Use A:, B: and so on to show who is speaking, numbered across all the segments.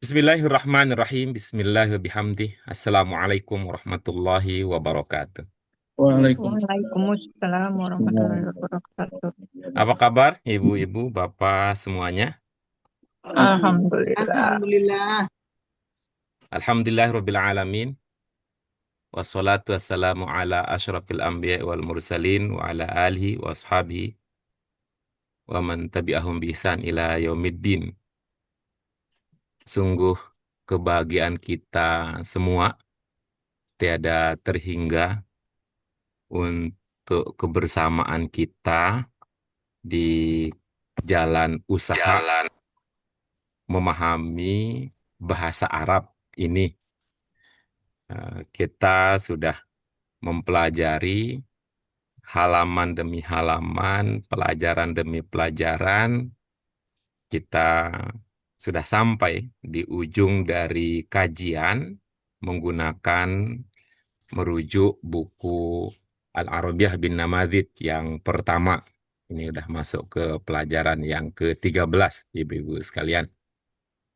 A: Bismillahirrahmanirrahim. Bismillahirrahmanirrahim. Assalamualaikum warahmatullahi wabarakatuh.
B: Waalaikumsalam warahmatullahi
C: Waalaikumsalam.
B: wabarakatuh.
A: Apa kabar ibu-ibu, bapak semuanya?
B: Alhamdulillah.
C: Alhamdulillah.
A: Alhamdulillahirabbil alamin. Wassalatu wassalamu ala asyrafil anbiya wal mursalin wa ala alihi wa ashabihi wa man tabi'ahum bi ihsan ila yaumiddin. Sungguh kebahagiaan kita semua tiada terhingga untuk kebersamaan kita di jalan usaha memahami bahasa Arab ini. Kita sudah mempelajari halaman demi halaman, pelajaran demi pelajaran. Kita sudah sampai di ujung dari kajian menggunakan merujuk buku Al-Arabiyah bin Namadzij yang pertama. Ini udah masuk ke pelajaran yang ke-13, ibu-ibu sekalian.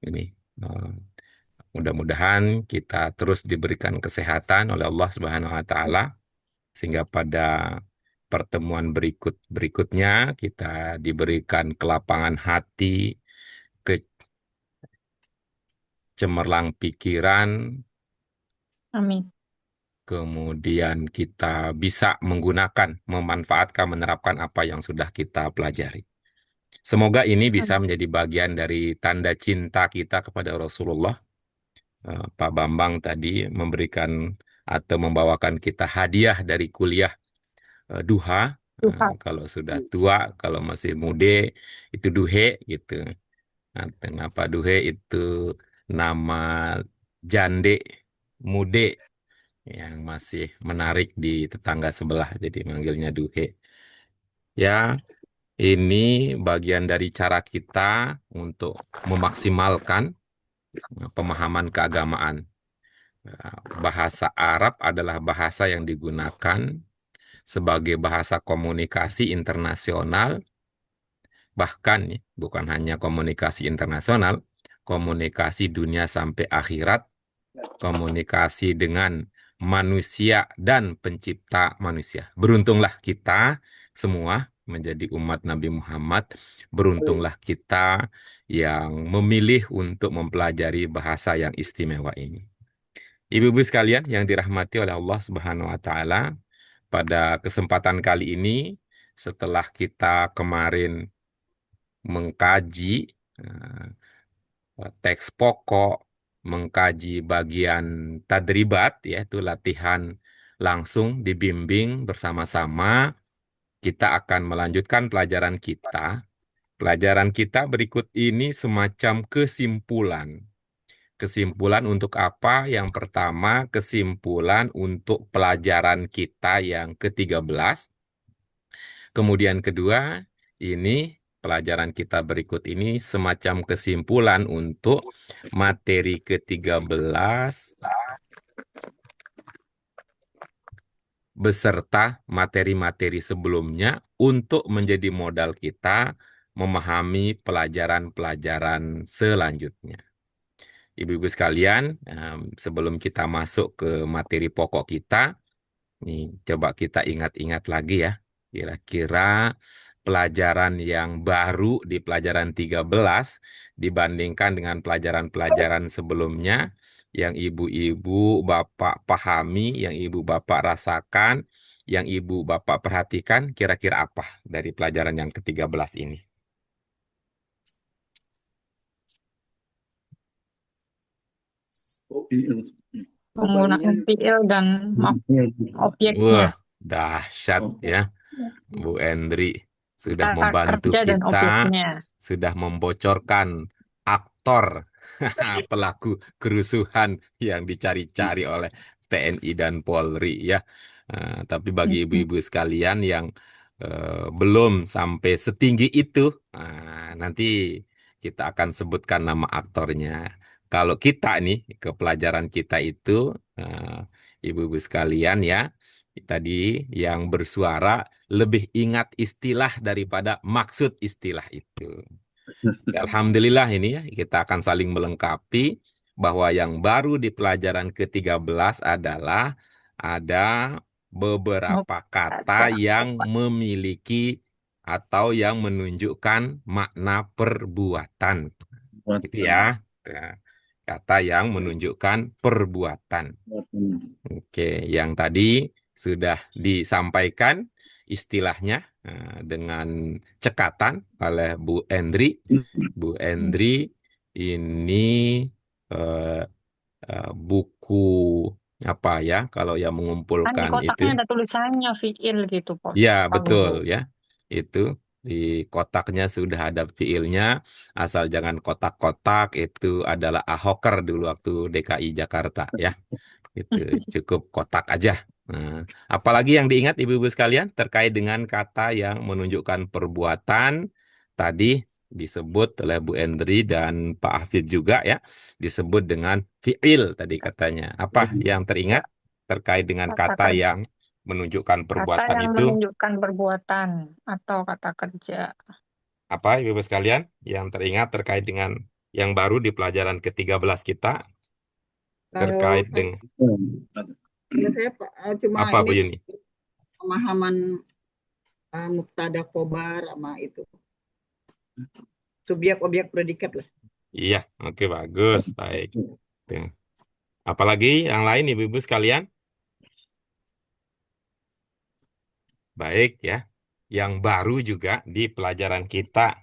A: Ini mudah-mudahan kita terus diberikan kesehatan oleh Allah Subhanahu wa taala sehingga pada pertemuan berikutnya kita diberikan kelapangan hati, kecemerlang pikiran,
B: Amin.
A: kemudian kita bisa menggunakan, memanfaatkan, menerapkan apa yang sudah kita pelajari. Semoga ini bisa menjadi bagian dari tanda cinta kita kepada Rasulullah. Pak Bambang tadi memberikan atau membawakan kita hadiah dari kuliah duha. Kalau sudah tua, kalau masih muda itu duhe gitu. Nah, kenapa duhe itu nama jande mude yang masih menarik di tetangga sebelah, jadi manggilnya duhe. Ya, ini bagian dari cara kita untuk memaksimalkan pemahaman keagamaan. Bahasa Arab adalah bahasa yang digunakan sebagai bahasa komunikasi internasional, bahkan bukan hanya komunikasi internasional, komunikasi dunia sampai akhirat, komunikasi dengan manusia dan pencipta manusia. Beruntunglah kita semua menjadi umat Nabi Muhammad, beruntunglah kita yang memilih untuk mempelajari bahasa yang istimewa ini. Ibu-ibu sekalian yang dirahmati oleh Allah Subhanahu wa taala, pada kesempatan kali ini setelah kita kemarin mengkaji teks pokok, mengkaji bagian tadribat, yaitu latihan langsung dibimbing bersama-sama, kita akan melanjutkan pelajaran kita. Pelajaran kita berikut ini semacam kesimpulan. Kesimpulan untuk apa? Yang pertama, kesimpulan untuk pelajaran kita yang ke-13. Kemudian kedua, ini pelajaran kita berikut ini semacam kesimpulan untuk materi ke-13 beserta materi-materi sebelumnya untuk menjadi modal kita memahami pelajaran-pelajaran selanjutnya. Ibu-ibu sekalian, sebelum kita masuk ke materi pokok kita, nih coba kita ingat-ingat lagi ya, kira-kira pelajaran yang baru di pelajaran 13 dibandingkan dengan pelajaran-pelajaran sebelumnya yang ibu-ibu bapak pahami, yang ibu bapak rasakan, yang ibu bapak perhatikan, kira-kira apa dari pelajaran yang ke-13 ini?
B: Penggunaan fiil dan objeknya.
A: Wah, dahsyat ya. Bu Endri sudah
B: Kata
A: membantu
B: kerja dan
A: kita,
B: objeknya.
A: sudah membocorkan aktor pelaku kerusuhan yang dicari-cari oleh TNI dan Polri ya. Tapi bagi ibu-ibu sekalian yang belum sampai setinggi itu, nanti kita akan sebutkan nama aktornya. Kalau kita nih ke pelajaran kita itu, ibu-ibu sekalian ya, tadi yang bersuara lebih ingat istilah daripada maksud istilah itu. Alhamdulillah ini ya, kita akan saling melengkapi bahwa yang baru di pelajaran ke-13 adalah ada
B: Mau
A: beberapa kata
B: baca.
A: yang memiliki atau yang menunjukkan makna perbuatan. Itu ya. Nah, kata yang menunjukkan perbuatan. Oke, yang tadi sudah disampaikan istilahnya dengan cekatan oleh Bu Endri. Bu Endri ini eh, buku apa ya? Kalau yang
B: Kan di
A: mengumpulkan itu,
B: kotaknya ada tulisannya fiil gitu,
A: ya
B: Pak
A: betul
B: Guru.
A: ya. Itu di kotaknya sudah ada fiilnya, asal jangan kotak-kotak. Itu adalah Ahoker dulu waktu DKI Jakarta ya. Itu cukup kotak aja. Nah, apalagi yang diingat ibu-ibu sekalian terkait dengan kata yang menunjukkan perbuatan tadi disebut oleh Bu Endri dan Pak Hafid juga ya, disebut dengan fiil tadi katanya. Apa yang teringat
B: Ya,
A: terkait dengan
B: kata
A: kata
B: kerja.
A: yang menunjukkan
B: Kata
A: perbuatan
B: yang
A: itu?
B: menunjukkan perbuatan atau kata kerja.
A: Apa ibu-ibu sekalian yang teringat terkait dengan yang baru di pelajaran ke-13 kita
C: Kalau
A: terkait
C: saya,
A: dengan
C: kalau saya cuma
A: apa
C: ini
A: Bu Yuni?
C: pemahaman mubtada khobar sama itu subjek objek predikat lah.
A: Iya, oke bagus, baik. Tuh. Apalagi yang lain ibu-ibu sekalian? Baik ya. Yang baru juga di pelajaran kita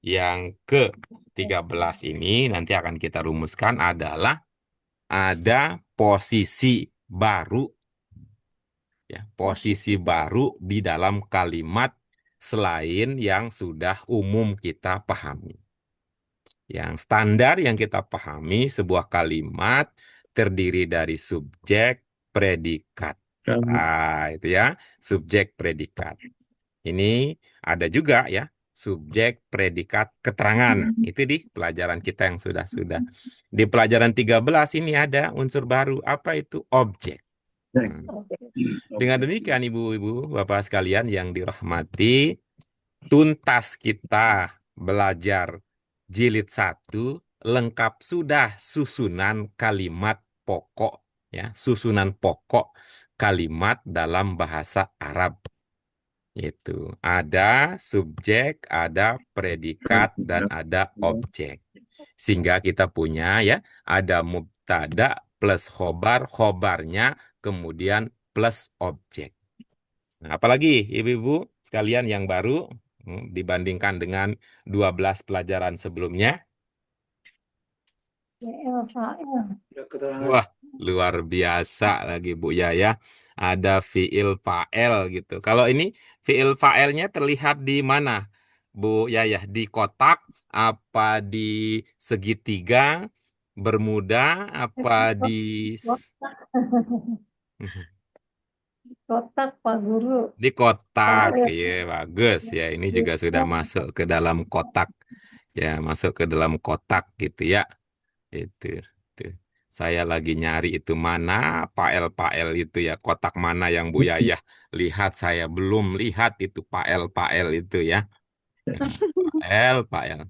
A: yang ke-13 ini nanti akan kita rumuskan adalah ada posisi baru ya, posisi baru di dalam kalimat selain yang sudah umum kita pahami. Yang standar yang kita pahami sebuah kalimat terdiri dari subjek, predikat. Ah, itu ya, subjek predikat. Ini ada juga ya, subjek predikat keterangan. Itu di pelajaran kita yang sudah-sudah. Di pelajaran 13 ini ada unsur baru. Apa itu? Objek. Hmm. Dengan demikian ibu-ibu, bapak sekalian yang dirahmati, tuntas kita belajar jilid 1 lengkap sudah susunan kalimat pokok ya, susunan pokok kalimat dalam bahasa Arab. Itu ada subjek, ada predikat dan ada objek. Sehingga kita punya ya, ada mubtada plus khobar, khobarnya kemudian plus objek. Nah, apalagi ibu-ibu sekalian yang baru dibandingkan dengan 12 pelajaran sebelumnya. Wah, luar biasa lagi Bu Yaya. Ada fiil fa'el gitu. Kalau ini fiil fa'elnya terlihat di mana, Bu Yaya? Di kotak, apa di segitiga, bermuda, apa di...
D: Kotak Pak Guru.
A: Di kotak,
D: File.
A: iya bagus ya. Ini juga sudah masuk ke dalam kotak, ya masuk ke dalam kotak gitu ya. Itu. Saya lagi nyari itu mana pael-pael itu ya, kotak mana yang Bu Yayah lihat. Saya belum lihat itu pael-pael itu ya. Ya, pael.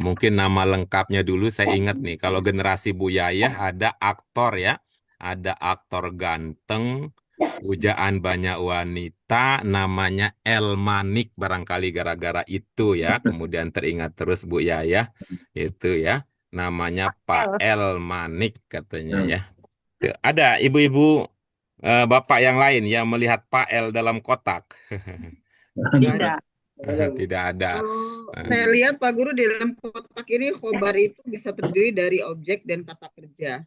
A: Mungkin nama lengkapnya dulu saya ingat nih. Kalau generasi Bu Yayah ada aktor ya. Ada aktor ganteng, pujaan banyak wanita, namanya El Manik barangkali gara-gara itu ya. Kemudian teringat terus Bu Yayah itu ya. Namanya Pak
B: L.
A: El Manik katanya ya. Tuh, ada ibu-ibu bapak yang lain yang melihat Pak El dalam kotak.
C: Nggak ada.
B: Tidak.
A: Tidak ada.
C: Kalau
A: Eh,
C: saya lihat Pak Guru di dalam kotak ini khobar itu bisa terdiri dari objek dan kata kerja.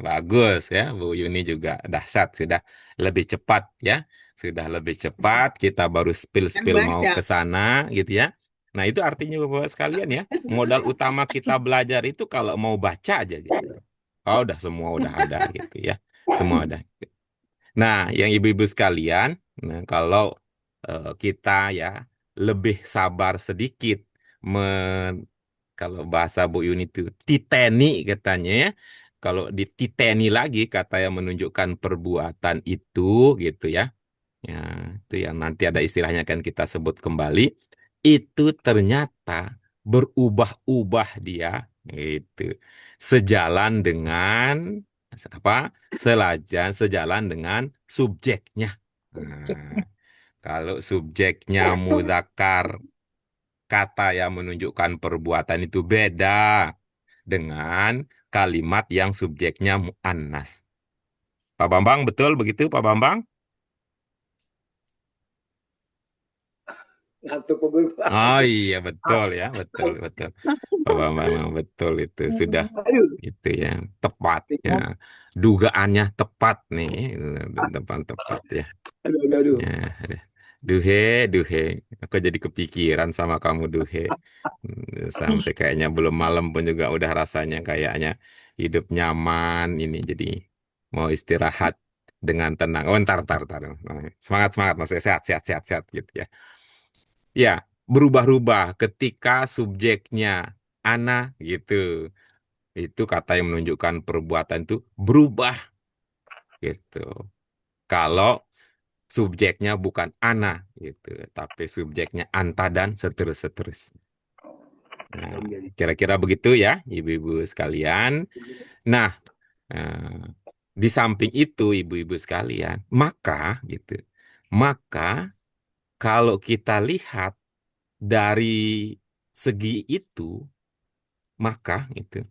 A: Bagus ya, Bu Yuni juga dahsyat, sudah lebih cepat ya, sudah lebih cepat. Kita baru
C: Kan
A: spill-spill mau
C: baca.
A: ke sana gitu ya. Nah itu artinya Bapak sekalian ya, modal utama kita belajar itu kalau mau baca aja gitu. Oh udah semua udah ada gitu ya, semua ada. Nah yang ibu-ibu sekalian, nah, kalau kita ya lebih sabar sedikit, kalau bahasa Bu Yuni itu titeni katanya ya. Kalau dititeni lagi kata yang menunjukkan perbuatan itu gitu ya. Ya, itu yang nanti ada istilahnya kan kita sebut kembali. Itu ternyata berubah-ubah dia itu sejalan dengan apa? Sejalan dengan subjeknya. Nah, kalau subjeknya mudzakkar, kata yang menunjukkan perbuatan itu beda dengan kalimat yang subjeknya muannas. Pak Bambang, betul begitu Pak Bambang?
D: Ngantuk Pak Guru.
A: Oh iya betul ya, betul betul. Pak Bambang memang betul itu sudah
D: Aduh.
A: gitu ya, tepat ya. Dugaannya tepat nih, tepat ya.
D: Aduh, aduh, aduh.
A: Ya, Duhe, Duhe, aku jadi kepikiran sama kamu Duhe. Sampai kayaknya belum malam pun juga udah rasanya kayaknya hidup nyaman ini jadi mau istirahat dengan tenang. Oh, ntar. Semangat, semangat, maksudnya sehat, sehat, sehat, sehat gitu ya. Ya, berubah-ubah ketika subjeknya ana gitu. Itu kata yang menunjukkan perbuatan itu berubah gitu. Kalau subjeknya bukan ana gitu, tapi subjeknya anta dan seterus-seterusnya. Nah, kira-kira begitu ya, ibu-ibu sekalian. Nah, eh, di samping itu, ibu-ibu sekalian, maka gitu, maka kalau kita lihat dari segi itu, maka itu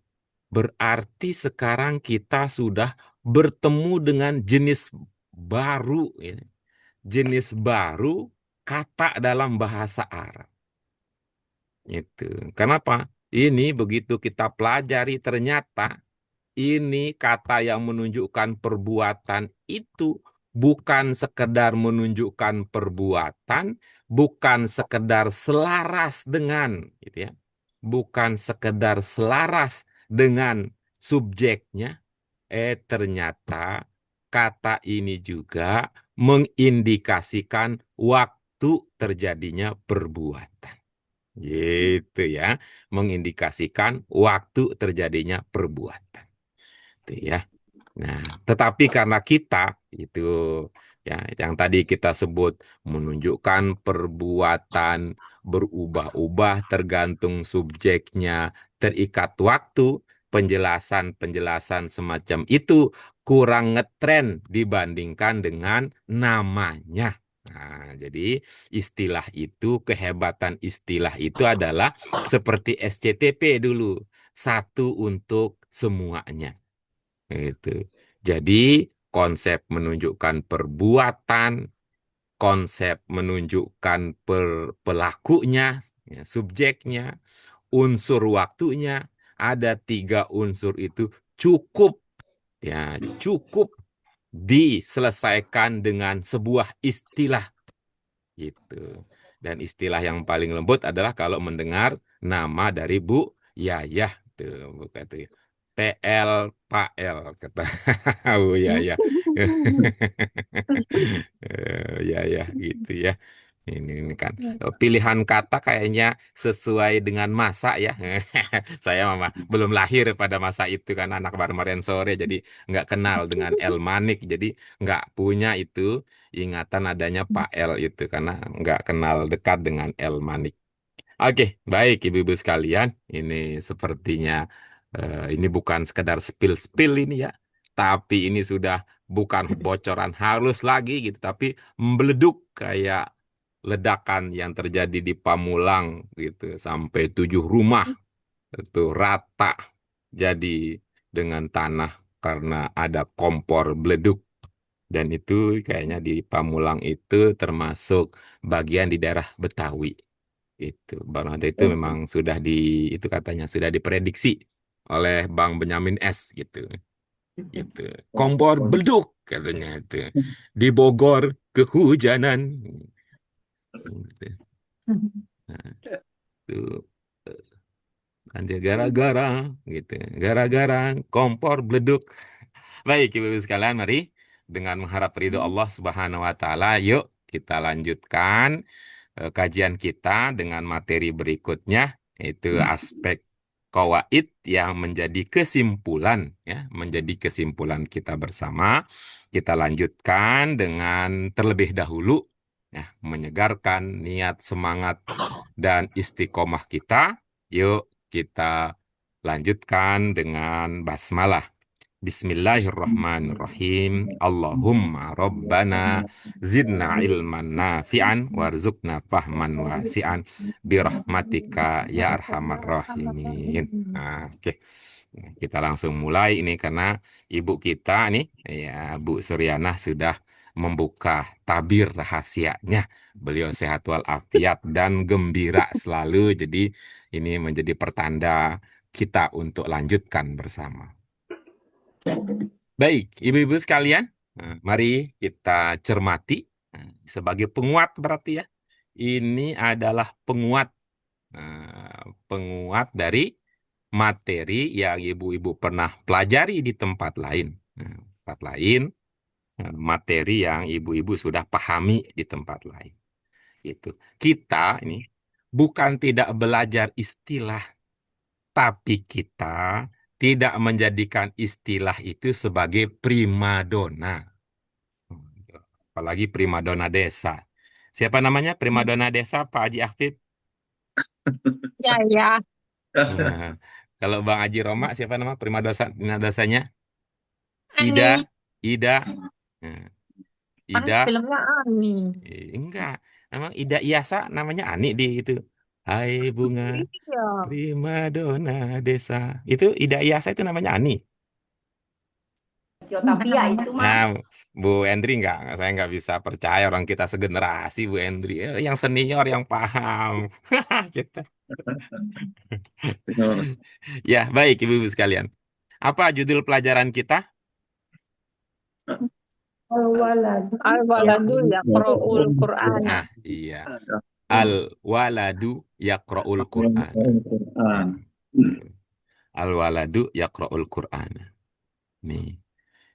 A: berarti sekarang kita sudah bertemu dengan jenis baru, ya. Jenis baru kata dalam bahasa Arab. Itu. Kenapa? Ini begitu kita pelajari ternyata ini kata yang menunjukkan perbuatan itu bukan sekedar menunjukkan perbuatan, bukan sekedar selaras dengan, gitu ya, bukan sekedar selaras dengan subjeknya, ternyata kata ini juga mengindikasikan waktu terjadinya perbuatan. Gitu ya, mengindikasikan waktu terjadinya perbuatan. Itu ya. Nah, tetapi karena kita itu ya yang tadi kita sebut menunjukkan perbuatan berubah-ubah tergantung subjeknya, terikat waktu, penjelasan-penjelasan semacam itu kurang ngetren dibandingkan dengan namanya. Nah, jadi istilah itu, kehebatan istilah itu adalah seperti SCTP dulu, satu untuk semuanya. Itu. Jadi konsep menunjukkan perbuatan, konsep menunjukkan pelakunya, ya, subjeknya, unsur waktunya, ada tiga unsur itu cukup, ya, cukup diselesaikan dengan sebuah istilah gitu. Dan istilah yang paling lembut adalah kalau mendengar nama dari Bu Yayah tuh, bukan tuh. TL Pak L kata Bu Yayah. Ya ya gitu ya. Ini kan pilihan kata kayaknya sesuai dengan masa ya. Saya mama belum lahir pada masa itu kan anak baru kemarin sore jadi nggak kenal dengan El Manik jadi nggak punya itu ingatan adanya Pak L itu karena nggak kenal dekat dengan El Manik. Oke, baik ibu-ibu sekalian, ini sepertinya ini bukan sekedar spill-spill ini ya, tapi ini sudah bukan bocoran halus lagi gitu, tapi meleduk kayak ledakan yang terjadi di Pamulang gitu, sampai 7 rumah itu rata jadi dengan tanah karena ada kompor beleduk. Dan itu kayaknya di Pamulang itu termasuk bagian di daerah Betawi. Itu Bang Nada itu memang sudah itu katanya sudah diprediksi oleh Bang Benyamin S gitu. Gitu. Kompor beleduk katanya itu. Di Bogor kehujanan. Gitu. Nah, itu kan dia gara-gara gitu. Gara-gara kompor beleduk. Baik, Ibu-ibu sekalian, mari dengan mengharap ridho Allah Subhanahu wa taala, yuk kita lanjutkan kajian kita dengan materi berikutnya, yaitu aspek qawaid yang menjadi kesimpulan ya, menjadi kesimpulan kita bersama. Kita lanjutkan dengan terlebih dahulu ya, menyegarkan niat, semangat dan istiqomah kita Yuk kita lanjutkan dengan basmalah. Bismillahirrahmanirrahim. Allahumma rabbana zidna ilman nafi'an warzuqna fahman wasi'an birahmatika ya arhamar rahimin. Nah, oke. Nah, kita langsung mulai ini karena ibu kita nih, ya Bu Suryanah sudah membuka tabir rahasianya. Beliau sehat walafiat dan gembira selalu. Jadi ini menjadi pertanda kita untuk lanjutkan bersama. Baik, ibu-ibu sekalian, mari kita cermati. Sebagai penguat berarti ya. Ini adalah penguat dari materi yang ibu-ibu pernah pelajari di tempat lain. Tempat lain, materi yang ibu-ibu sudah pahami di tempat lain. Itu. Kita ini bukan tidak belajar istilah, tapi kita tidak menjadikan istilah itu sebagai primadona. Apalagi primadona desa. Siapa namanya primadona desa, Pak Haji Afif?
B: Ya, ya.
A: Nah, kalau Bang Haji Roma, siapa nama primadosanya? Ida,
B: Ani.
A: Ida, Nah,
B: Kan
A: Ida,
B: filmnya Ani.
A: enggak, emang Ida Iyasa namanya Ani di itu. Hai bunga
B: Iya.
A: primadona desa. Itu Ida Iyasa itu namanya Ani.
C: Tapi ya itu mah
A: Nah, Bu Endri saya nggak bisa percaya orang kita segenerasi Bu Endri. Yang senior yang paham. Kita. Ya, baik Ibu-ibu sekalian. Apa judul pelajaran kita?
B: Al-waladu yaqra'ul Qur'ana.
A: Ah, iya. Al-waladu yaqra'ul Qur'an. Al-waladu yaqra'ul Qur'an. Nih.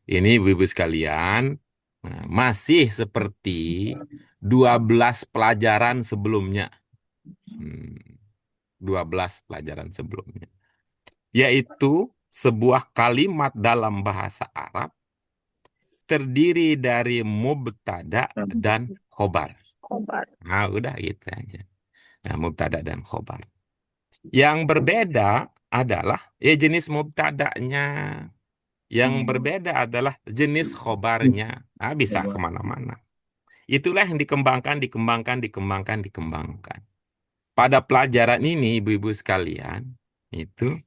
A: Ini ibu-ibu sekalian, masih seperti 12 pelajaran sebelumnya. 12 pelajaran sebelumnya. Yaitu sebuah kalimat dalam bahasa Arab terdiri dari mubtada dan khobar.
B: Khobar.
A: Nah, udah gitu aja. Nah, mubtada dan khobar. Yang berbeda adalah jenis mubtadanya. Yang berbeda adalah jenis khobarnya. Nah, bisa kemana-mana. Itulah yang dikembangkan. Pada pelajaran ini, ibu-ibu sekalian, itu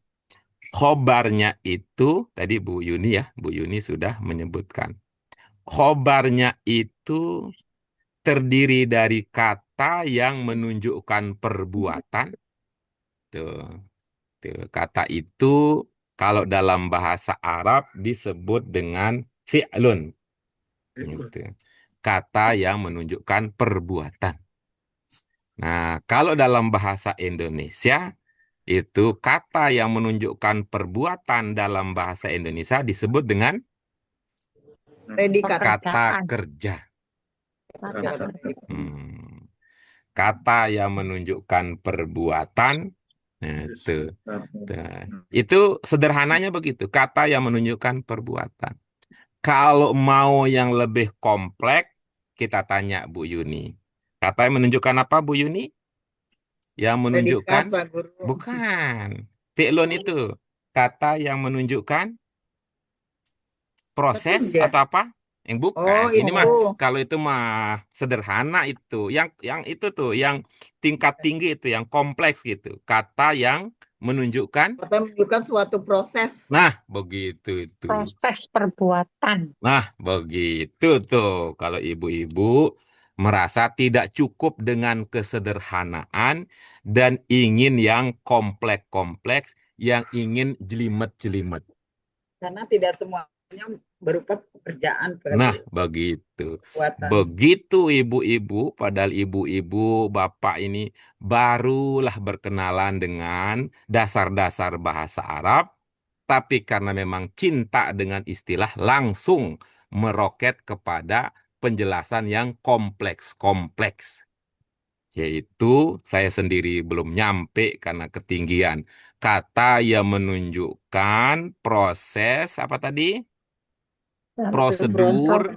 A: khobarnya itu, tadi Bu Yuni ya, Bu Yuni sudah menyebutkan. Khobarnya itu terdiri dari kata yang menunjukkan perbuatan. Kata itu kalau dalam bahasa Arab disebut dengan fi'lun. Gitu. Kata yang menunjukkan perbuatan. Nah, kalau dalam bahasa Indonesia itu kata yang menunjukkan perbuatan dalam bahasa Indonesia disebut dengan
C: predikat.
A: kata
B: Pekerjaan.
A: kerja.
B: Kata.
A: Kata yang menunjukkan perbuatan itu sederhananya begitu. Kata yang menunjukkan perbuatan. Kalau mau yang lebih kompleks, kita tanya Bu Yuni. Kata yang menunjukkan apa Bu Yuni? Yang menunjukkan
C: Predikat, Pak Guru.
A: bukan. Fi'lun itu kata yang menunjukkan proses
C: Bekerja.
A: atau apa? Yang bukan.
C: Oh,
A: Ini mah
C: itu.
A: kalau itu mah sederhana itu. Yang itu tuh, yang tingkat tinggi itu, yang kompleks gitu. Kata yang menunjukkan.
C: Kata menunjukkan suatu proses.
A: Nah, begitu itu.
B: Proses perbuatan.
A: Nah, begitu tuh. Kalau ibu-ibu merasa tidak cukup dengan kesederhanaan dan ingin yang kompleks-kompleks, yang ingin jelimet-jelimet.
C: Karena tidak semuanya berupa pekerjaan.
A: Nah, begitu.
C: Perbuatan.
A: Begitu ibu-ibu, padahal ibu-ibu, bapak ini barulah berkenalan dengan dasar-dasar bahasa Arab, tapi karena memang cinta dengan istilah langsung meroket kepada penjelasan yang kompleks-kompleks. Yaitu saya sendiri belum nyampe karena ketinggian. Kata yang menunjukkan proses, apa tadi? Prosedur.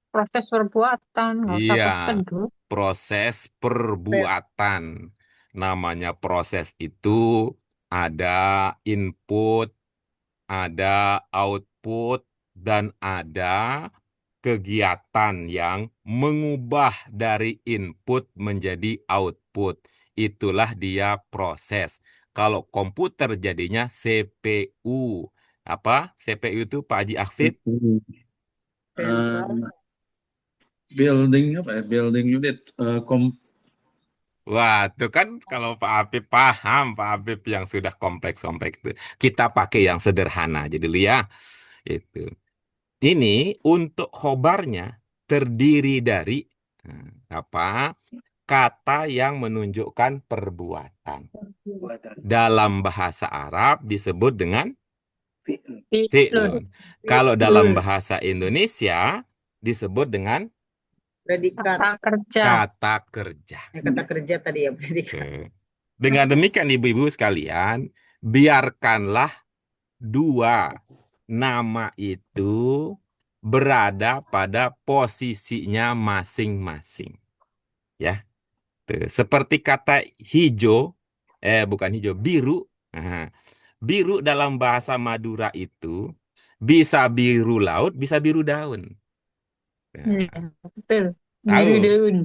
B: Proses perbuatan. Nggak usah
A: Iya,
B: prosedur.
A: proses perbuatan. Namanya proses itu ada input, ada output, dan ada kegiatan yang mengubah dari input menjadi output. Itulah dia proses. Kalau komputer jadinya CPU. Apa? CPU itu Pak Haji Afif?
D: Eh, building apa ya? Building unit.
A: Wah, itu kan kalau Pak Afif paham, Pak Afif yang sudah kompleks-kompleks itu. Kita pakai yang sederhana aja dulu ya. Itu. Ini untuk khobarnya terdiri dari apa? Kata yang menunjukkan perbuatan. Dalam bahasa Arab disebut dengan
B: Fi'lun.
A: fi'lun. Kalau dalam
B: Fi'lun.
A: bahasa Indonesia disebut dengan
C: Predikat.
B: Kata kerja.
A: kata kerja.
C: Kata kerja tadi ya, predikat.
A: Oke. Dengan demikian ibu-ibu sekalian, biarkanlah dua nama itu berada pada posisinya masing-masing. Ya, tuh. Seperti kata hijau, bukan hijau, biru. Nah, biru dalam bahasa Madura itu bisa biru laut, bisa biru daun.
B: Iya,
A: Nah,
B: betul.
A: tahu,
B: Biru daun.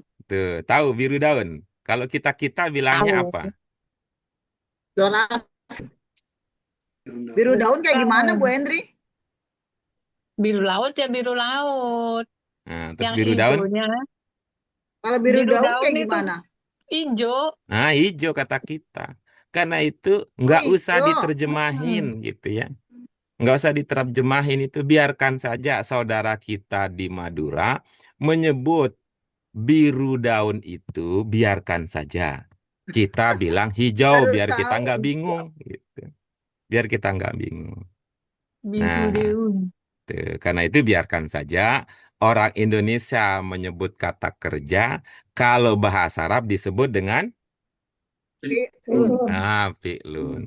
A: tahu biru daun. Kalau kita bilangnya
B: Tahu.
A: apa?
C: Doras. Biru daun kayak gimana Bu Hendri?
B: Biru laut ya biru laut.
A: Nah, terus
B: Yang
A: biru daun?
B: hijaunya,
C: Kalau biru
B: biru
C: daun
B: daun
C: kayak
B: itu
C: gimana?
B: hijau.
A: Nah, hijau kata kita. Karena itu nggak usah
C: Hijau.
A: diterjemahin gitu ya. Nggak usah diterjemahin itu, biarkan saja saudara kita di Madura menyebut biru daun itu, biarkan saja. Kita bilang hijau
C: Baru
A: biar kita
C: tahu.
A: nggak bingung gitu. Biar kita nggak bingung.
B: Biru
A: Nah,
B: daun.
A: karena itu biarkan saja orang Indonesia menyebut kata kerja, kalau bahasa Arab disebut dengan
C: Fi'lun.
A: fi'lun.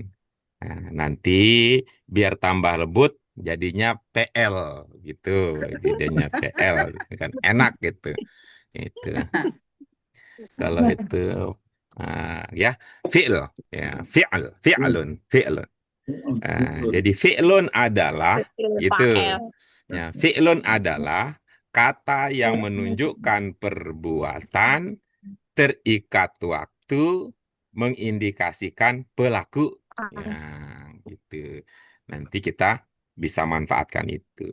A: Nah, nanti biar tambah lebut jadinya PL gitu, jadinya PL kan enak gitu. Itu kalau itu ya fi'l ya fi'lun. Jadi fi'lun adalah
B: Kecil
A: itu
B: Pael.
A: ya, fi'lun adalah kata yang menunjukkan perbuatan terikat waktu mengindikasikan pelaku. Ya, gitu. Nanti kita bisa manfaatkan itu.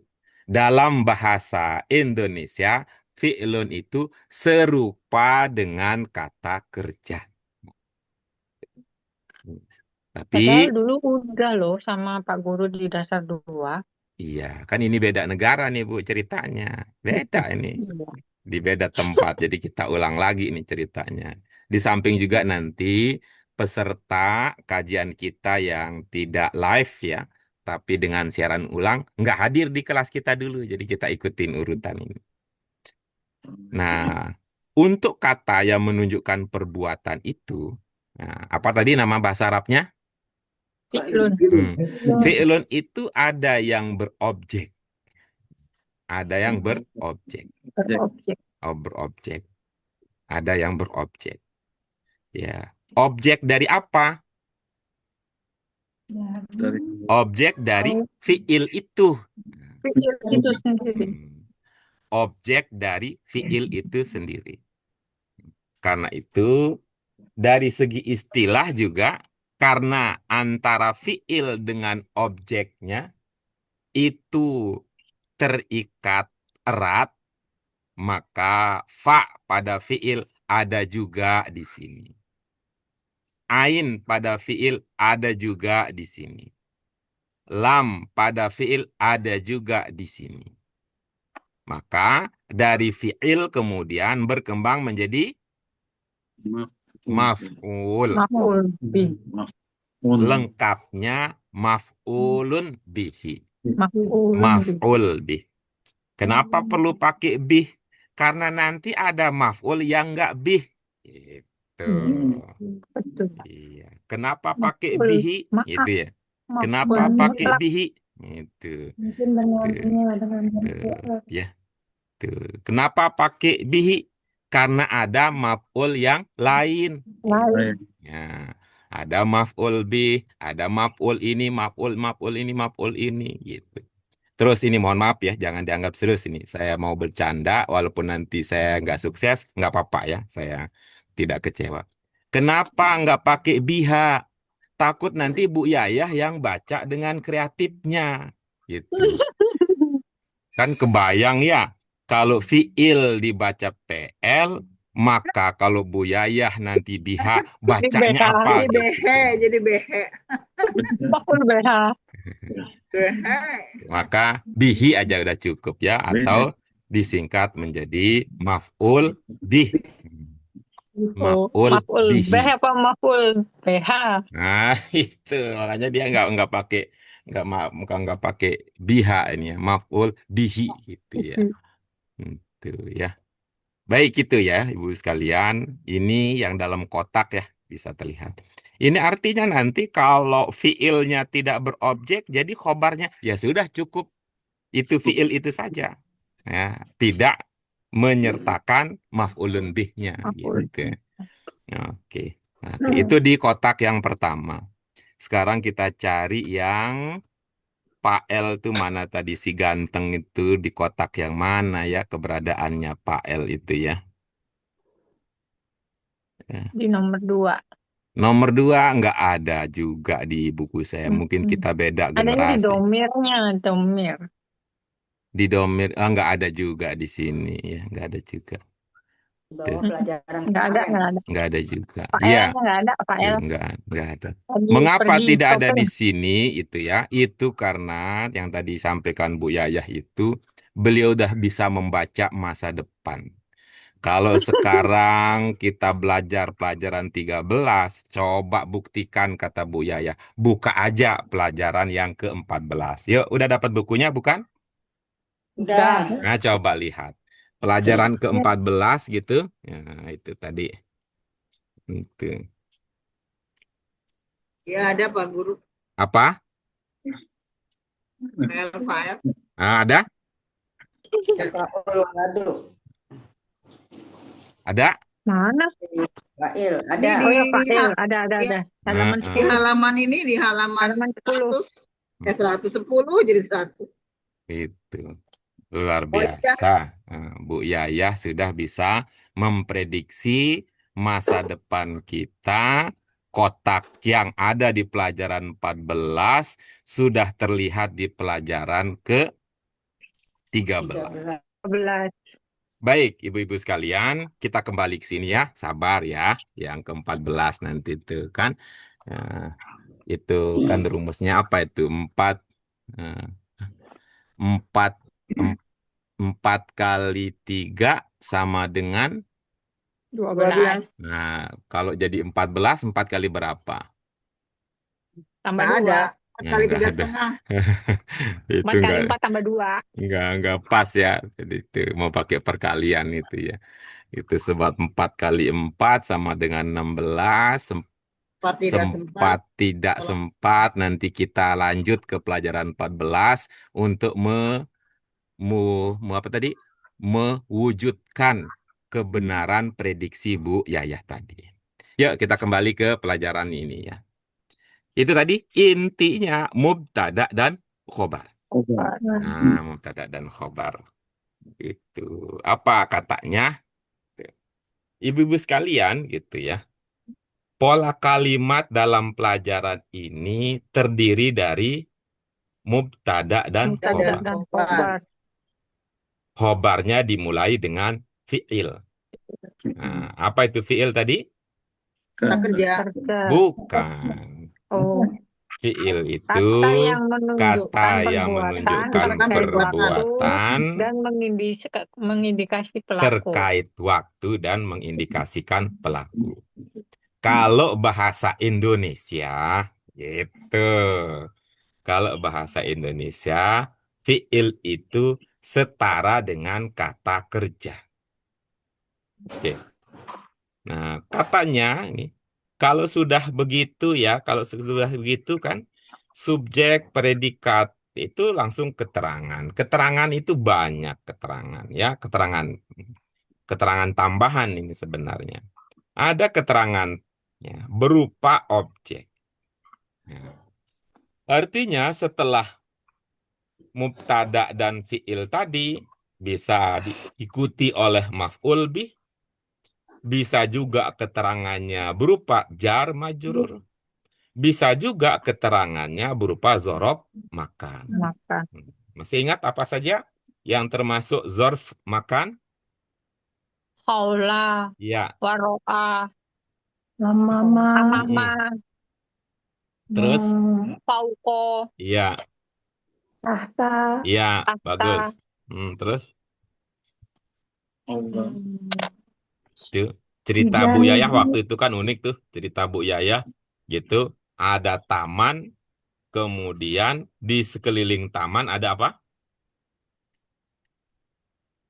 A: Dalam bahasa Indonesia, fi'lun itu serupa dengan kata kerja.
B: Padahal
A: Tapi,
B: dulu udah loh sama Pak Guru di dasar 2.
A: iya, kan ini beda negara nih Bu ceritanya. Beda ini.
B: Iya.
A: Di beda tempat. Jadi kita ulang lagi ini ceritanya. Di samping juga nanti peserta kajian kita yang tidak live ya, tapi dengan siaran ulang, nggak hadir di kelas kita dulu. Jadi kita ikutin urutan ini. Nah, untuk kata yang menunjukkan perbuatan itu, nah, apa tadi nama bahasa Arabnya?
B: Fi'lun.
A: Fi'lun itu ada yang berobjek. Ada yang berobjek.
B: Berobjek.
A: Berobjek. Ada yang berobjek. Ya. Objek dari apa? Objek dari fiil itu.
B: Fi'il itu sendiri.
A: Objek dari fiil itu sendiri. Karena itu, dari segi istilah juga, karena antara fiil dengan objeknya itu terikat erat, maka fa pada fiil ada juga di sini. Ain pada fiil ada juga di sini. Lam pada fiil ada juga di sini. Maka dari fiil kemudian berkembang menjadi maf'ul.
B: Maf'ul bih.
A: Lengkapnya maf'ulun bihi.
B: Maf'ulun bih.
A: Maf'ul bih. Kenapa perlu pakai bih? Karena nanti ada maf'ul yang enggak bih. Gitu.
B: Betul.
A: Iya. Kenapa pakai
B: Maf'ul.
A: bihi?
B: Maaf.
A: Gitu ya.
B: Maf'ul
A: Kenapa pakai
B: mutlak.
A: bihi? Itu.
E: Mungkin dengan
A: Ya. Tuh. Kenapa pakai bihi? Karena ada maf'ul yang lain.
B: Lain.
A: Ya, ada maf'ul bih, ada maf'ul ini, maf'ul ini, maf'ul ini gitu. Terus ini mohon maaf ya, jangan dianggap serius ini. Saya mau bercanda, walaupun nanti saya nggak sukses, nggak apa-apa ya. Saya tidak kecewa. Kenapa nggak pakai biha? Takut nanti Bu Yayah yang baca dengan kreatifnya, gitu. Kan kebayang ya, kalau fiil dibaca PL, maka kalau Bu Yayah nanti biha,
B: Jadi BH.
A: bacanya apa
C: Jadi
A: gitu.
C: behe, jadi behe.
B: Maf'ul BH.
C: Behe.
A: Maka bihi aja udah cukup ya, atau disingkat menjadi maf'ul bih.
B: Oh,
A: Maf'ul
B: maf'ul bih
A: bihi.
B: apa maf'ul BH?
A: Nah, itu makanya dia nggak pakai biha ini ya, maf'ul bihi gitu ya. Itu ya. Baik itu ya, Ibu sekalian. Ini yang dalam kotak ya, bisa terlihat. Ini artinya nanti kalau fiilnya tidak berobjek, jadi khobarnya ya sudah cukup itu fiil itu saja. Ya, tidak menyertakan maf'ulun bihnya
B: Maf'ul.
A: gitu. Oke. Oke, itu di kotak yang pertama. Sekarang kita cari yang Pak L itu mana tadi si ganteng itu di kotak yang mana ya keberadaannya Pak L itu ya. Ya.
B: Di nomor 2.
A: Nomor 2 nggak ada juga di buku saya. Mungkin kita beda
B: Adanya di
A: generasi.
B: domirnya, domir.
A: Di domir, nggak ada juga di sini ya, nggak ada juga. Tuh,
C: Pelajaran
B: Nggak ada, nggak ada.
A: nggak ada juga.
B: Pak
A: Iya,
B: L-nya nggak ada, Pak L.
A: nggak ada.
B: Tadi
A: Mengapa
B: pergi
A: tidak ada di
B: shopping.
A: sini itu ya? Itu karena yang tadi sampaikan Bu Yayah itu beliau udah bisa membaca masa depan. Kalau sekarang kita belajar pelajaran 13, coba buktikan kata Bu Yayah. Buka aja pelajaran yang ke-14. Yuk, udah dapat bukunya bukan?
C: Udah.
A: Nah, coba lihat. Pelajaran ke-14 gitu. Ya, itu tadi. Itu.
C: Ya ada Pak Guru.
A: Apa?
C: File.
A: Ada? Ada?
B: Mana?
C: File.
B: Ada. Oh ya, Pak L. Ada. Halaman
A: Nah,
C: Di
B: 10.
C: halaman ini di halaman
B: Halaman 10.
C: 110 jadi 100.
A: itu. Luar
C: Oh iya,
A: biasa. Bu Yayah sudah bisa memprediksi masa depan kita. Kotak yang ada di pelajaran 14 sudah terlihat di pelajaran ke-13.
B: 11.
A: Baik, ibu-ibu sekalian, kita kembali ke sini ya. Sabar ya, yang ke-14 nanti itu kan. Nah, itu kan rumusnya apa itu? 4 4 kali 3 sama dengan,
B: 12.
A: nah, kalau jadi 14, 4 kali berapa?
B: Tambah
C: nggak
B: 2.
C: ada. 4
A: Ya,
C: kali
A: nggak
C: 3
A: ada.
C: setengah.
A: Itu
B: 4 kali 4 tambah 2.
A: nggak pas ya. Jadi itu mau pakai perkalian itu ya. Itu sebab 4 kali 4 sama dengan 16.
C: 4 tidak sempat.
A: Sempat tidak sempat. Nanti kita lanjut ke pelajaran 14 untuk apa tadi? Mewujudkan kebenaran prediksi Bu Yayah tadi. Yuk kita kembali ke pelajaran ini ya. Itu tadi intinya mubtada dan khobar. Nah, mubtada dan khobar. Itu apa katanya? Ibu-ibu sekalian gitu ya. Pola kalimat dalam pelajaran ini terdiri dari mubtada dan
B: Mubtada
A: khobar.
B: dan khobar.
A: Khobarnya dimulai dengan fi'il. Nah, apa itu fi'il tadi?
C: Kata kerja.
B: Kerja.
A: Bukan.
B: Oh,
A: Fi'il itu
B: kata yang menunjukkan
A: kata yang
B: perbuatan
A: menunjukkan
B: terkait waktu
A: perbuatan
B: dan mengindikasi pelaku.
A: terkait waktu dan mengindikasikan pelaku. Kalau bahasa Indonesia, gitu. Kalau bahasa Indonesia, fi'il itu setara dengan kata kerja. Oke. Nah, katanya ini, kalau sudah begitu ya, kalau sudah begitu kan, subjek, predikat itu langsung keterangan. Keterangan itu banyak keterangan ya, keterangan tambahan ini sebenarnya. Ada keterangan ya, berupa objek. Ya. Artinya setelah mubtada dan fiil tadi bisa diikuti oleh maf'ul bih, bisa juga keterangannya berupa jar majrur, bisa juga keterangannya berupa zorob makan.
B: Makan.
A: Masih ingat apa saja yang termasuk zorf makan?
B: Haula,
A: Ya.
B: waro'a,
E: Mama,
B: amama,
A: Terus?
B: fauko,
A: Iya,
E: tahta,
A: iya, bagus.
B: tahta.
A: Terus
D: Allah.
A: tuh cerita Bu
E: Ijani,
A: Yayah waktu itu kan unik tuh cerita Bu Yayah gitu. Ada taman, kemudian di sekeliling taman ada apa?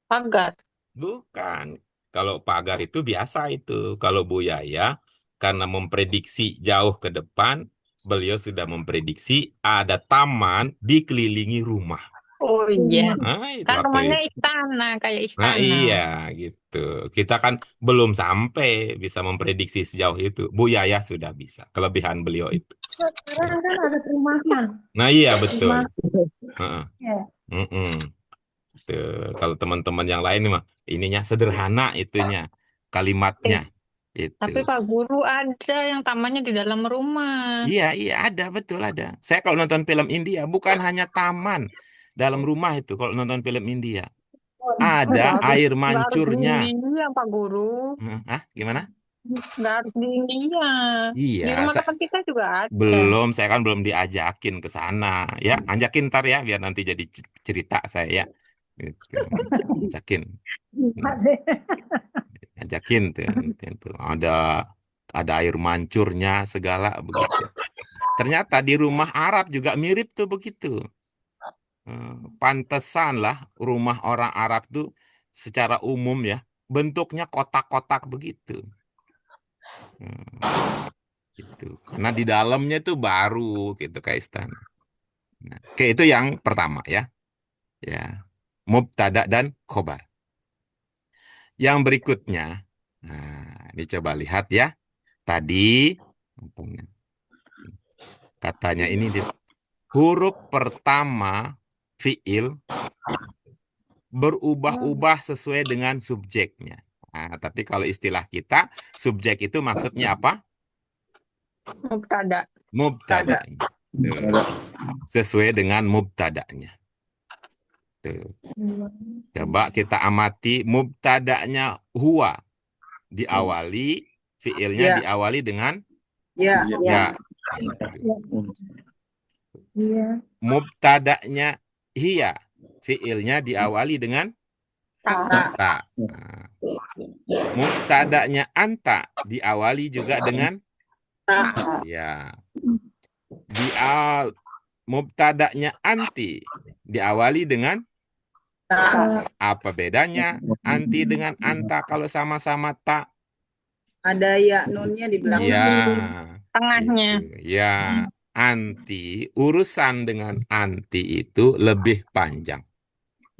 B: Pagar.
A: Bukan. Kalau pagar itu biasa itu. Kalau Bu Yaya, karena memprediksi jauh ke depan, beliau sudah memprediksi ada taman dikelilingi rumah.
B: Oh iya.
A: Nah, itu
B: Kan
A: waktu
B: rumahnya
A: itu.
B: istana, kayak
A: Nah,
B: istana.
A: iya gitu. Kita kan belum sampai bisa memprediksi sejauh itu. Bu Yaya sudah bisa. Kelebihan beliau itu.
E: sekarang kan ada perumahan.
A: Nah, iya betul.
E: Rumah,
A: Heeh.
E: ya.
A: Mm-mm. Tuh, kalau teman-teman yang lain mah ininya sederhana itunya kalimatnya
B: Eh,
A: itu.
B: tapi Pak Guru ada yang tamannya di dalam rumah.
A: Iya, iya ada, betul ada. Saya kalau nonton film India bukan hanya taman dalam rumah itu kalau nonton film India. Ada air
B: Nggak harus di
A: mancurnya.
B: India, Pak Guru.
A: Hah, gimana?
B: Nggak harus di India.
A: Iya,
B: Di rumah teman kita juga ada.
A: saya kan belum diajakin ke sana. Ya, ajakin ntar ya, biar nanti jadi cerita saya ya. Gitu. Ajakin.
E: Ada.
A: Ajakin tuh, tuh. Ada air mancurnya segala begitu. Ternyata di rumah Arab juga mirip tuh begitu. Pantesan lah rumah orang Arab tuh secara umum ya bentuknya kotak-kotak begitu. Gitu. Karena di dalamnya itu baru gitu kayak istana. Nah, oke itu yang pertama ya. Ya. Mubtada dan khobar. Yang berikutnya, nah ini coba lihat ya. Tadi katanya ini huruf pertama fiil berubah-ubah sesuai dengan subjeknya. Nah, tapi kalau istilah kita, subjek itu maksudnya apa?
B: Mubtada.
A: Mubtada. Tuh. Sesuai dengan mubtadanya. Tuh. Coba kita amati mubtadanya huwa. Diawali, fiilnya
C: Ya,
A: diawali dengan
C: ya,
A: ya.
E: Iya.
A: Mubtadanya hiya. Fiilnya diawali dengan
C: tak,
A: ta. Nah, mubtadanya anta diawali juga dengan
C: tak,
A: ya. Mubtadanya anti diawali dengan
C: tak.
A: apa bedanya anti dengan anta kalau sama-sama ta?
C: Ada ya nunnya di belakang.
A: Ya,
B: Tengahnya.
A: gitu. Ya, anti urusan dengan anti itu lebih panjang.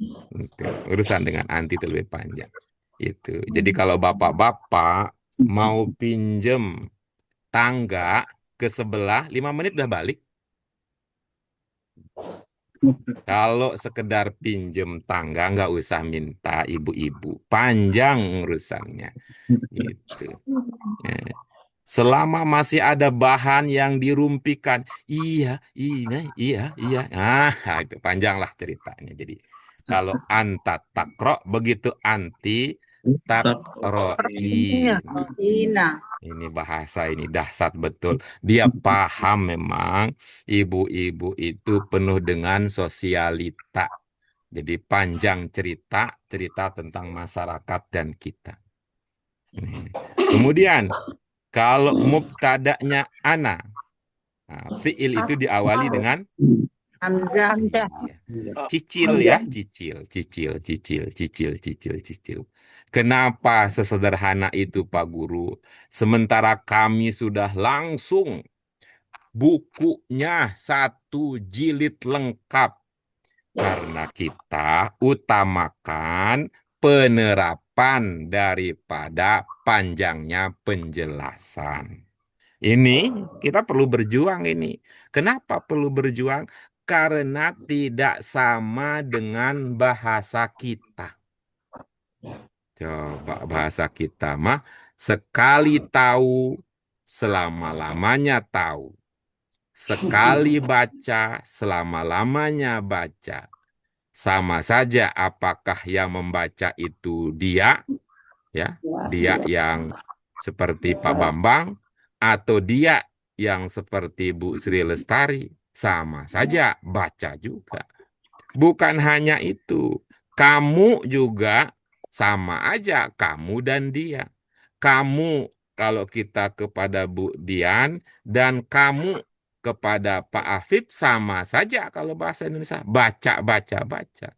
A: Gitu. Urusan dengan anti itu lebih panjang. Itu. Jadi kalau bapak-bapak mau pinjem tangga ke sebelah 5 menit udah balik. Kalau sekedar pinjem tangga nggak usah minta ibu-ibu, panjang urusannya. Gitu. Ya. Selama masih ada bahan yang dirumpikan, iya, iya, iya. Ah, itu panjanglah ceritanya. Jadi kalau anta takro begitu anti takroin.
C: Ina.
A: Ini bahasa ini dahsyat betul. Dia paham memang ibu-ibu itu penuh dengan sosialita. Jadi panjang cerita, cerita tentang masyarakat dan kita. Kemudian kalau mubtada'nya ana, nah, fiil itu diawali dengan
C: Hamzah.
B: Hamzah.
A: iya. Cicil ya, cicil, cicil, cicil, cicil, cicil, cicil. Kenapa sesederhana itu Pak Guru? Sementara kami sudah langsung bukunya 1 jilid lengkap. Karena kita utamakan penerapan daripada panjangnya penjelasan. Ini kita perlu berjuang ini. Kenapa perlu berjuang? Karena tidak sama dengan bahasa kita. Coba bahasa kita mah sekali tahu, selama-lamanya tahu. Sekali baca, selama-lamanya baca. Sama saja apakah yang membaca itu dia, ya, dia yang seperti Pak Bambang, atau dia yang seperti Bu Sri Lestari, sama saja baca juga. Bukan hanya itu, kamu juga sama aja, kamu dan dia. Kamu kalau kita kepada Bu Dian dan kamu kepada Pak Afif sama saja kalau bahasa Indonesia. Baca, baca, baca.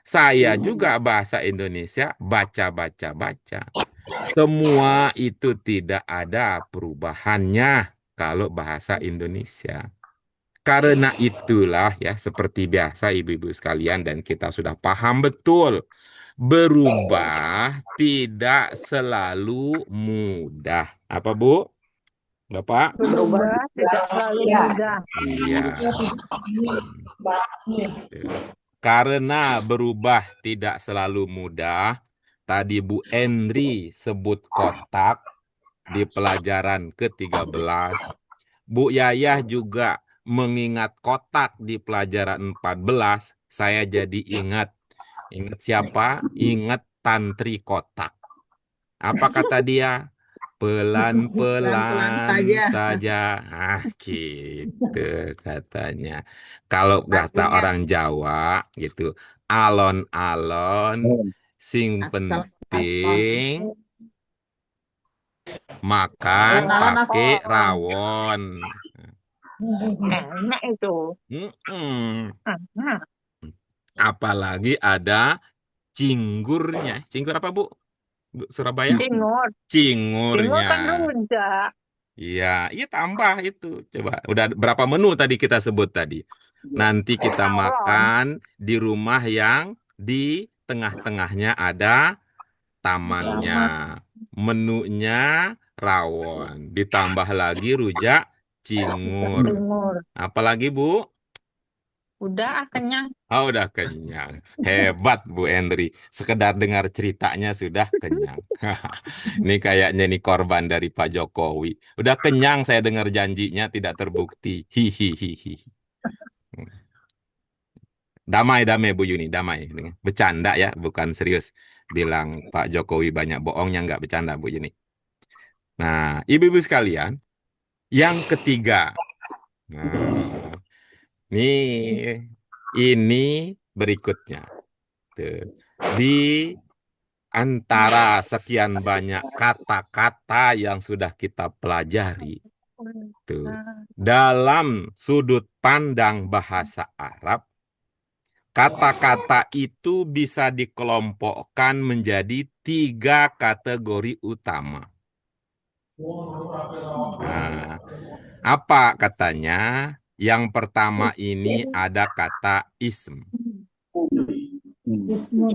A: Saya juga bahasa Indonesia baca, baca, baca. Semua itu tidak ada perubahannya kalau bahasa Indonesia. Karena itulah ya seperti biasa ibu-ibu sekalian dan kita sudah paham betul. Berubah tidak selalu mudah. Apa Bu? Bapak?
B: Berubah tidak selalu mudah.
A: Iya. Karena berubah tidak selalu mudah, tadi Bu Endri sebut kotak di pelajaran ke-13. Bu Yayah juga mengingat kotak di pelajaran 14. Saya jadi ingat. Ingat siapa? Ingat Tantri Kotak. Apa kata dia? Pelan-pelan
C: Pelan-pelan
A: saja. Gitu katanya. Kalau kata
C: Artinya
A: orang Jawa gitu, alon-alon, sing
C: asal
A: penting makan
C: alon-alon
A: pakai
C: asal
A: rawon.
B: Enak itu.
A: Mm-mm.
B: Enak.
A: Apalagi ada cinggurnya. Cinggur apa Bu? Bu Surabaya?
B: Cingur. Cingur
A: Cingurnya.
B: kan rujak.
A: Iya, iya tambah itu. Coba, udah berapa menu tadi kita sebut tadi? Nanti kita
B: Rawon.
A: makan di rumah yang di tengah-tengahnya ada tamannya. Menunya rawon. Ditambah lagi rujak cingur.
B: Cingur.
A: Apalagi Bu?
B: Udah kenyang.
A: Oh, udah kenyang. Hebat Bu Endri. Sekedar dengar ceritanya sudah kenyang. Ini kayaknya nih korban dari Pak Jokowi. Udah kenyang saya dengar janjinya tidak terbukti. Hihihi. Damai, damai Bu Yuni, damai. Bercanda ya, bukan serius. Bilang Pak Jokowi banyak bohongnya, nggak bercanda Bu Yuni. Nah, ibu-ibu sekalian, yang ketiga. Nah, ini berikutnya. Tuh. Di antara sekian banyak kata-kata yang sudah kita pelajari, tuh, dalam sudut pandang bahasa Arab, kata-kata itu bisa dikelompokkan menjadi 3 kategori utama. Nah, apa katanya? Yang pertama ini ada kata ism.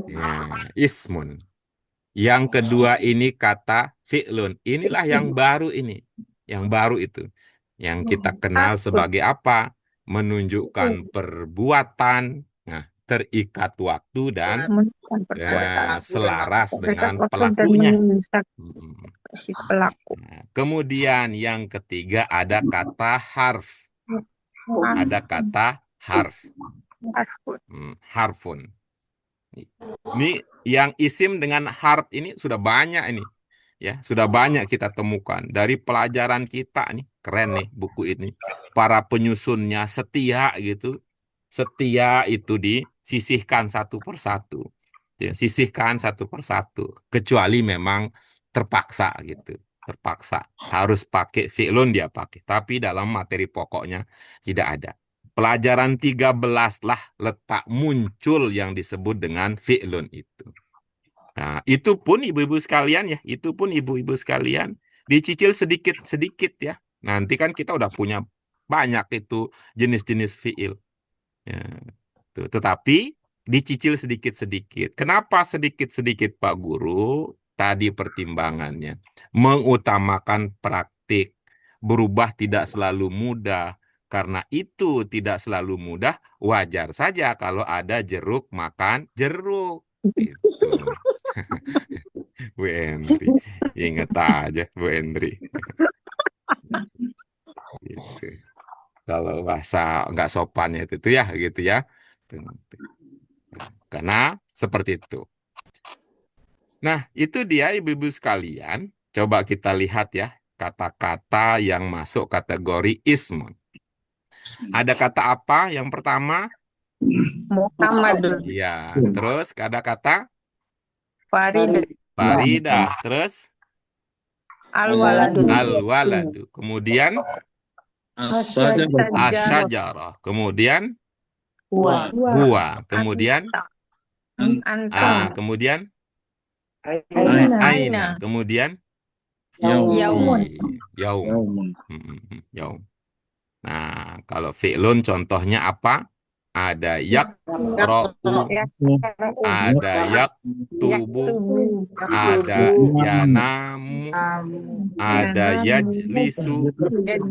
A: Ya, ismun. Yang kedua ini kata fi'lun. Inilah yang baru ini. Yang baru itu. Yang kita kenal sebagai apa? Menunjukkan perbuatan, nah, terikat waktu dan
B: Menunjukkan perbuatan.
A: selaras dengan
B: Terikat waktu dan
A: pelakunya.
B: menunjukkan si pelaku.
A: Nah, kemudian yang ketiga ada kata harf. Ada kata harf. Harfun. Ini yang isim dengan harf ini sudah banyak ini. Ya, sudah banyak kita temukan dari pelajaran kita nih. Keren nih buku ini. Para penyusunnya setia gitu. Setia itu disisihkan satu persatu. Ya, sisihkan satu persatu. Kecuali memang terpaksa gitu. Terpaksa. Harus pakai fi'lun dia pakai. Tapi dalam materi pokoknya tidak ada. Pelajaran 13 lah letak muncul yang disebut dengan fi'lun itu. Nah, itu pun ibu-ibu sekalian ya, itu pun ibu-ibu sekalian dicicil sedikit-sedikit ya. Nanti kan kita udah punya banyak itu jenis-jenis fi'il. Ya, tuh. Tetapi dicicil sedikit-sedikit. Kenapa sedikit-sedikit Pak Guru? Tadi pertimbangannya. Mengutamakan praktik. berubah tidak selalu mudah. Karena itu tidak selalu mudah, wajar saja kalau ada jeruk makan jeruk. Itu. Bu Endri. Ingat aja Bu Endri. Gitu. Kalau bahasa nggak sopannya itu ya gitu ya. Karena seperti itu. Nah, itu dia ibu-ibu sekalian. Coba kita lihat ya kata-kata yang masuk kategori ismun. Ada kata apa yang pertama?
B: Muhammadun.
A: Ya, terus ada kata
B: Farid.
A: faridah, terus
B: Al-waladun.
A: al-waladu. Kemudian
D: Asaja
A: asyajarah. Kemudian
B: Wa.
A: huwa. Kemudian
B: Antum.
A: kemudian
E: Aina.
A: aina. Kemudian
B: Yaumun.
A: yaum. Yaum. Nah, kalau fi'lun contohnya apa? Ada yaqra'u, ada yaktubu, ada yanamu, ada yajlisu,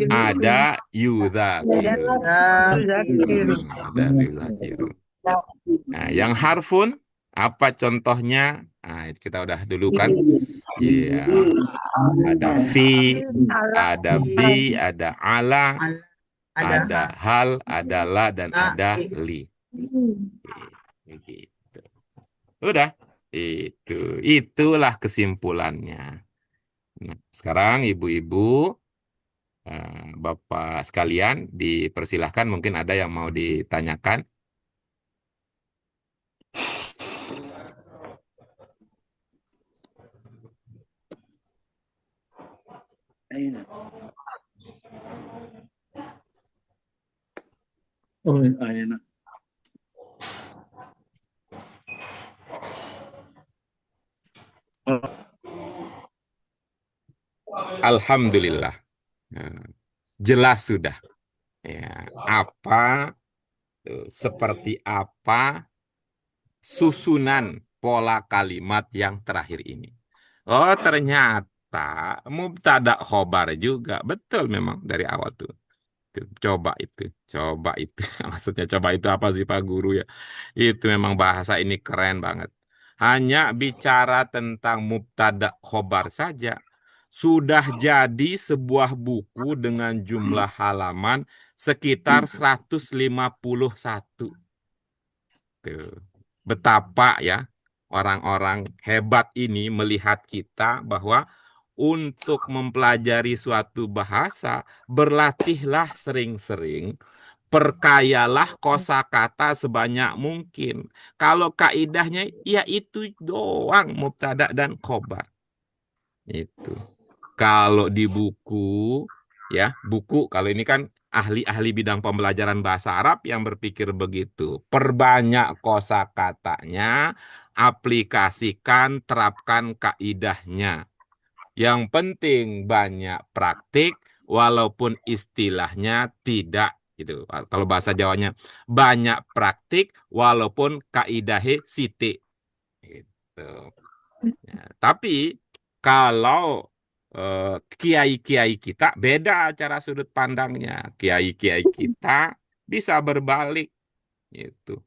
A: ada yudzakiru. Ada yudzakiru. Nah, yang harfun apa contohnya? Nah, kita udah dulu kan. Iya. Ada fi, ada bi, ada ala, ada hal, ada la, dan ada li. Begitu. Udah. Itulah kesimpulannya. Nah, sekarang ibu-ibu, bapak sekalian, dipersilahkan mungkin ada yang mau ditanyakan.
D: Aina. Oh, aina.
A: Alhamdulillah. Nah, jelas sudah. Ya, seperti apa susunan pola kalimat yang terakhir ini. Oh, ternyata mubtada khobar juga. Betul memang dari awal tuh. Coba itu. Maksudnya coba itu apa sih Pak Guru ya? Itu memang bahasa ini keren banget. Hanya bicara tentang mubtada khobar saja sudah jadi sebuah buku dengan jumlah halaman sekitar 151. Tuh. Betapa ya orang-orang hebat ini melihat kita bahwa untuk mempelajari suatu bahasa, berlatihlah sering-sering, perkayalah kosakata sebanyak mungkin. Kalau kaidahnya ya itu doang mubtada dan khobar. Itu. Kalau di buku ya, buku kalau ini kan ahli-ahli bidang pembelajaran bahasa Arab yang berpikir begitu. Perbanyak kosakatanya, aplikasikan, terapkan kaidahnya. Yang penting banyak praktik walaupun istilahnya tidak gitu. Kalau bahasa Jawanya banyak praktik walaupun kaidahnya siti. Gitu. Ya, tapi kalau kiai-kiai kita beda cara sudut pandangnya. Kiai-kiai kita bisa berbalik. Itu.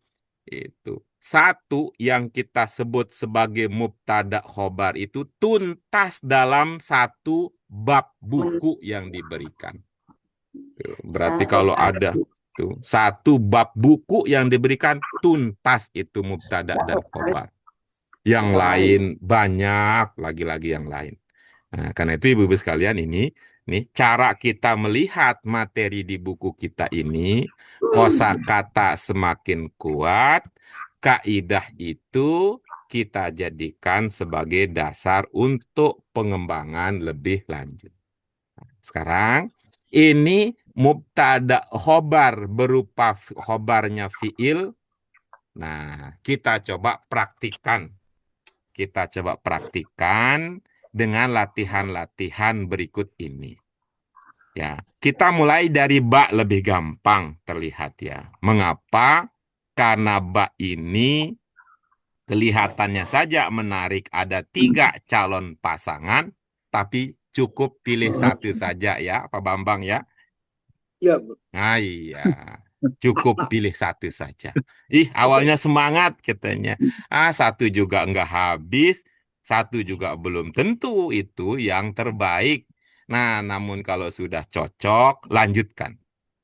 A: Satu yang kita sebut sebagai mubtada khobar itu tuntas dalam satu bab buku yang diberikan. Berarti kalau ada satu bab buku yang diberikan tuntas itu mubtada dan khobar. Yang lain banyak lagi-lagi yang lain. Nah, karena itu ibu-ibu sekalian ini cara kita melihat materi di buku kita ini, kosakata semakin kuat, kaidah itu kita jadikan sebagai dasar untuk pengembangan lebih lanjut. Sekarang ini mubtada khobar berupa khobarnya fiil. Nah, kita coba praktikkan. Dengan latihan-latihan berikut ini. Ya, kita mulai dari ba lebih gampang terlihat ya. Mengapa? Karena ba ini kelihatannya saja menarik, ada 3 calon pasangan, tapi cukup pilih satu saja ya, Pak Bambang ya.
E: Ya, Bu.
A: Nah, iya, cukup pilih satu saja. Ih, awalnya semangat katanya. Satu juga enggak habis, satu juga belum tentu itu yang terbaik. Nah, namun kalau sudah cocok, lanjutkan.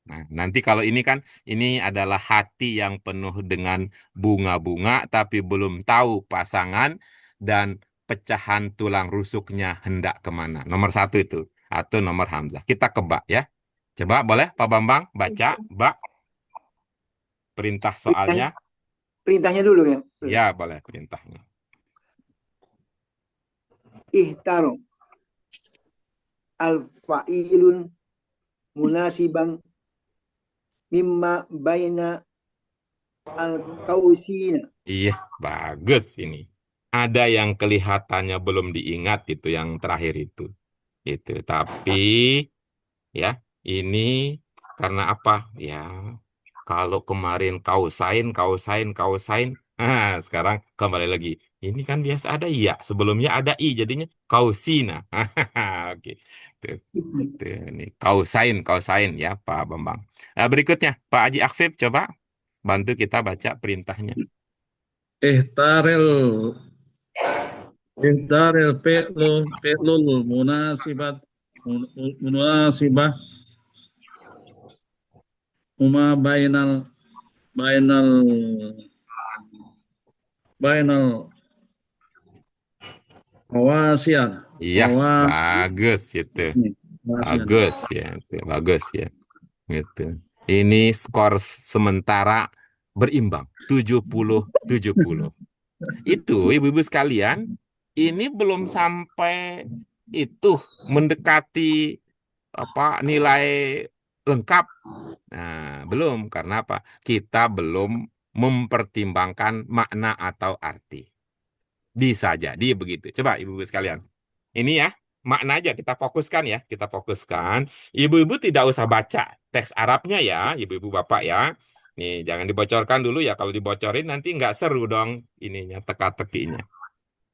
A: Nah, nanti kalau ini kan, ini adalah hati yang penuh dengan bunga-bunga, tapi belum tahu pasangan dan pecahan tulang rusuknya hendak kemana. Nomor satu itu, atau nomor Hamzah. Kita kebak ya. Coba boleh Pak Bambang baca, Mbak, perintah
E: Perintahnya,
A: soalnya?
E: perintahnya dulu ya.
A: Ya, boleh perintahnya.
E: Ihtaro al-fa'ilun munasiban mimma baina al-kausina.
A: Iya, bagus ini. Ada yang kelihatannya belum diingat itu yang terakhir itu. Itu. Tapi ya, ini karena apa? Ya, kalau kemarin kausain. Sekarang kembali lagi. Ini kan biasa ada iya, sebelumnya ada i, jadinya kausina. Oke. Tuh, tuh, ini kausain ya, Pak Bambang. Nah, berikutnya, Pak Haji Akfib, coba bantu kita baca perintahnya.
D: Ihtaril ihtaril fi'lul munasibah uma bainal bainal hawasian
A: Iya, bagus itu. Bagus ya, itu. Bagus ya. Gitu. Ini skor sementara berimbang 70-70. Itu ibu-ibu sekalian, ini belum sampai itu mendekati apa nilai lengkap. Nah, belum karena apa? Kita belum mempertimbangkan makna atau arti. Bisa jadi begitu. Coba ibu-ibu sekalian. Ini ya, makna aja kita fokuskan ya. Kita fokuskan. Ibu-ibu tidak usah baca teks Arabnya ya, ibu-ibu bapak ya. Nih, jangan dibocorkan dulu ya. Kalau dibocorin nanti nggak seru dong ininya, teka-tekinya.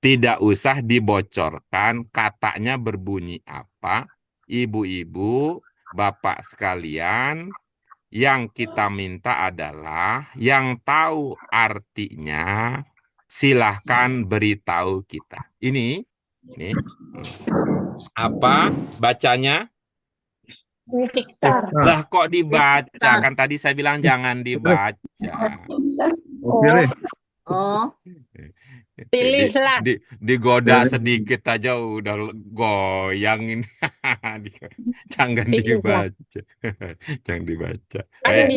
A: Tidak usah dibocorkan katanya berbunyi apa. Ibu-ibu, bapak sekalian, yang kita minta adalah yang tahu artinya, silahkan beritahu kita. Ini, nih, apa bacanya?
B: Ikhtar.
A: Lah kok dibaca?
C: Ikhtar.
A: Kan tadi saya bilang jangan dibaca.
B: Oh,
C: Oh,
A: Itu,
B: pilihlah.
A: digoda sedikit aja udah goyang ini. Jangan
B: Pilihlah.
A: dibaca. Jangan dibaca.
B: Kan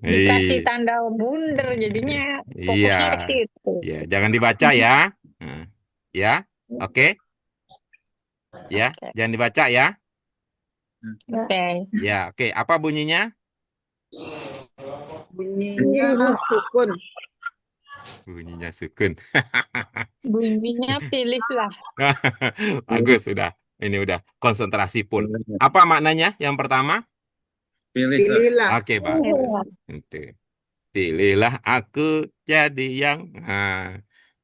B: dikasih
A: Iya.
B: tanda bundar jadinya
A: Iya.
B: fokusnya ke situ.
A: Ya, jangan dibaca ya. Nah, ya. Oke. Ya,
B: Oke.
A: jangan dibaca ya.
B: Oke.
A: Ya, oke. Apa bunyinya?
C: bunyinya sukun.
A: Bunyinya sukun.
B: Bunyinya pilihlah.
A: Bagus, sudah. Ini udah konsentrasi full. Apa maknanya yang pertama?
C: Pilihlah.
A: Oke, bagus. Itu. Pilihlah aku jadi yang.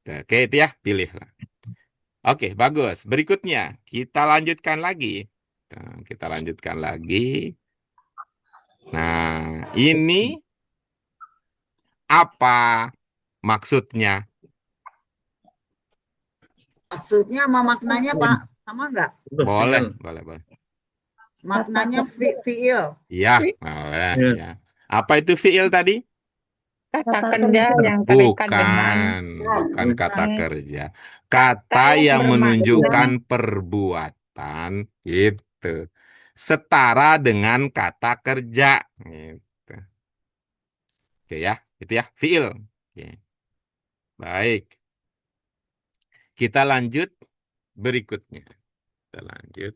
A: Oke, itu ya, pilihlah. Oke, bagus. Berikutnya, kita lanjutkan lagi. Kita lanjutkan lagi. Nah, ini apa maksudnya?
C: Maksudnya sama maknanya Pak, sama nggak?
A: Boleh.
C: Maknanya fi'il.
A: Iya, boleh. Ya. Apa itu fi'il tadi?
B: Kata kerja yang terikat dengan
A: Bukan kata kerja. Kata yang menunjukkan perbuatan, gitu. Setara dengan kata kerja, gitu. Oke ya, itu ya, fi'il. Oke. Baik. Kita lanjut berikutnya. Kita lanjut.